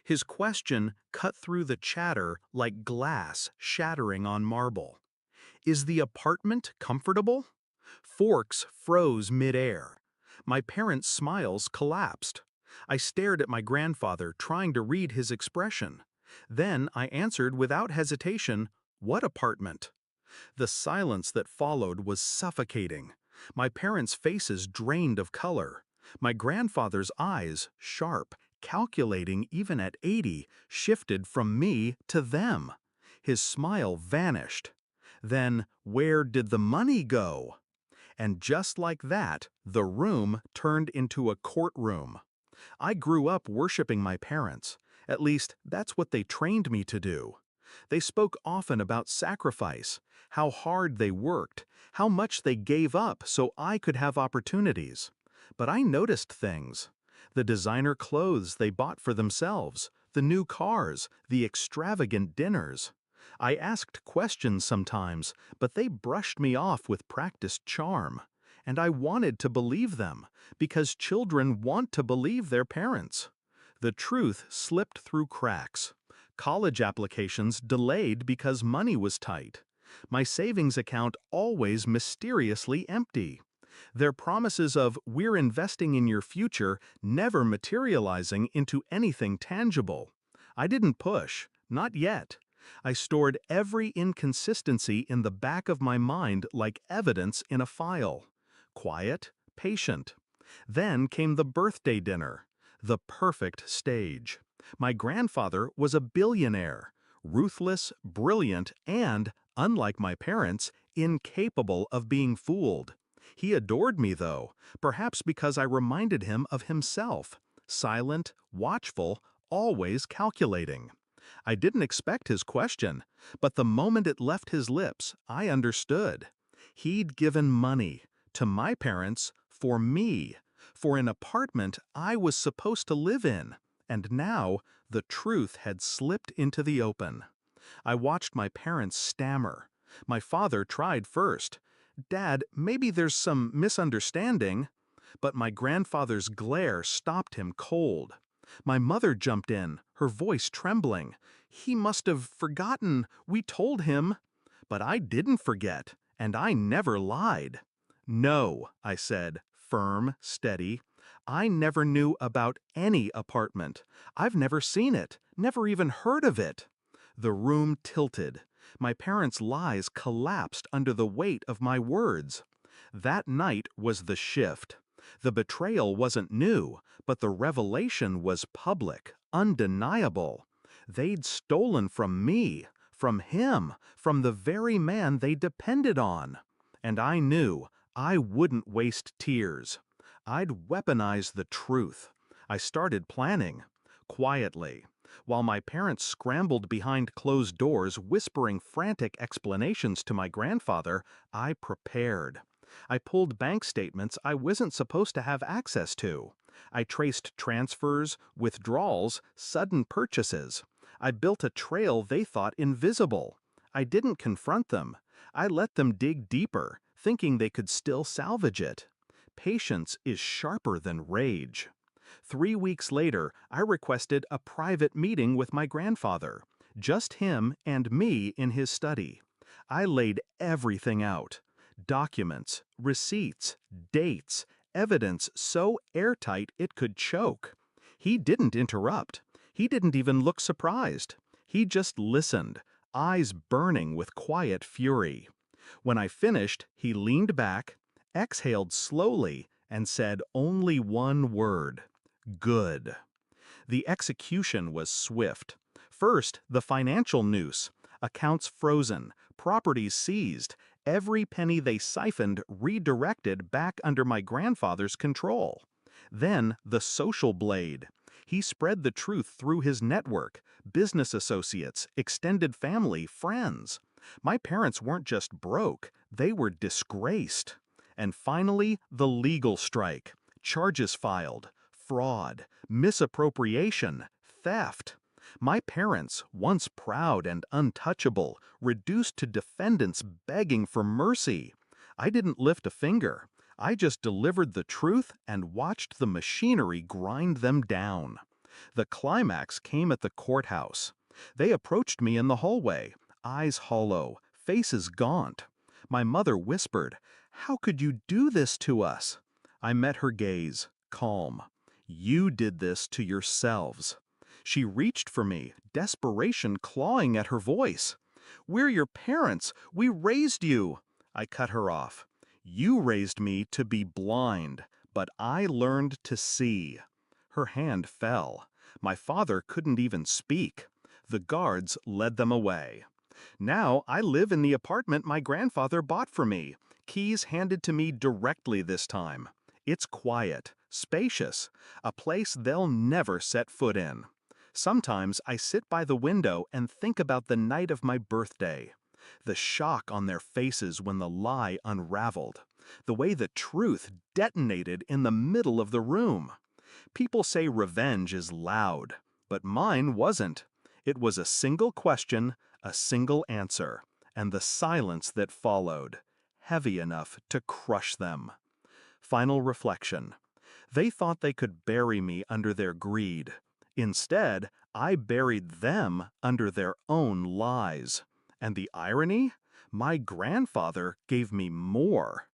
His question cut through the chatter like glass shattering on marble. Is the apartment comfortable? Forks froze midair. My parents' smiles collapsed. I stared at my grandfather, trying to read his expression. Then I answered without hesitation, "What apartment?" The silence that followed was suffocating. My parents' faces drained of color. My grandfather's eyes, sharp, calculating even at 80, shifted from me to them. His smile vanished. Then, where did the money go? And just like that, the room turned into a courtroom. I grew up worshiping my parents. At least, that's what they trained me to do. They spoke often about sacrifice, how hard they worked, how much they gave up so I could have opportunities. But I noticed things. The designer clothes they bought for themselves, the new cars, the extravagant dinners. I asked questions sometimes, but they brushed me off with practiced charm. And I wanted to believe them, because children want to believe their parents. The truth slipped through cracks. College applications delayed because money was tight. My savings account always mysteriously empty. Their promises of "we're investing in your future" never materializing into anything tangible. I didn't push, not yet. I stored every inconsistency in the back of my mind like evidence in a file. Quiet, patient. Then came the birthday dinner, the perfect stage. My grandfather was a billionaire, ruthless, brilliant, and, unlike my parents, incapable of being fooled. He adored me, though, perhaps because I reminded him of himself, silent, watchful, always calculating. I didn't expect his question, but the moment it left his lips, I understood. He'd given money, to my parents, for me, for an apartment I was supposed to live in. And now, the truth had slipped into the open. I watched my parents stammer. My father tried first. "Dad, maybe there's some misunderstanding." But my grandfather's glare stopped him cold. My mother jumped in, her voice trembling. "He must have forgotten. We told him." But I didn't forget, and I never lied. "No," I said, firm, steady. "I never knew about any apartment. I've never seen it, never even heard of it." The room tilted. My parents' lies collapsed under the weight of my words. That night was the shift. The betrayal wasn't new, but the revelation was public, undeniable. They'd stolen from me, from him, from the very man they depended on. And I knew I wouldn't waste tears. I'd weaponize the truth. I started planning. Quietly. While my parents scrambled behind closed doors whispering frantic explanations to my grandfather, I prepared. I pulled bank statements I wasn't supposed to have access to. I traced transfers, withdrawals, sudden purchases. I built a trail they thought invisible. I didn't confront them. I let them dig deeper, thinking they could still salvage it. Patience is sharper than rage. 3 weeks later, I requested a private meeting with my grandfather, just him and me in his study. I laid everything out. Documents, receipts, dates, evidence so airtight it could choke. He didn't interrupt. He didn't even look surprised. He just listened, eyes burning with quiet fury. When I finished, he leaned back, exhaled slowly, and said only one word: "Good." The execution was swift. First, the financial noose. Accounts frozen, properties seized, every penny they siphoned redirected back under my grandfather's control. Then, the social blade. He spread the truth through his network, business associates, extended family, friends. My parents weren't just broke, they were disgraced. And finally, the legal strike. Charges filed. Fraud, misappropriation, theft. My parents, once proud and untouchable, reduced to defendants begging for mercy. I didn't lift a finger. I just delivered the truth and watched the machinery grind them down. The climax came at the courthouse. They approached me in the hallway, eyes hollow, faces gaunt. My mother whispered, "How could you do this to us?" I met her gaze, calm. "You did this to yourselves." She reached for me, desperation clawing at her voice. "We're your parents. We raised you." I cut her off. "You raised me to be blind, but I learned to see." Her hand fell. My father couldn't even speak. The guards led them away. Now I live in the apartment my grandfather bought for me, keys handed to me directly this time. It's quiet, spacious, a place they'll never set foot in. Sometimes I sit by the window and think about the night of my birthday. The shock on their faces when the lie unraveled. The way the truth detonated in the middle of the room. People say revenge is loud, but mine wasn't. It was a single question, a single answer, and the silence that followed, heavy enough to crush them. Final reflection. They thought they could bury me under their greed. Instead, I buried them under their own lies. And the irony? My grandfather gave me more.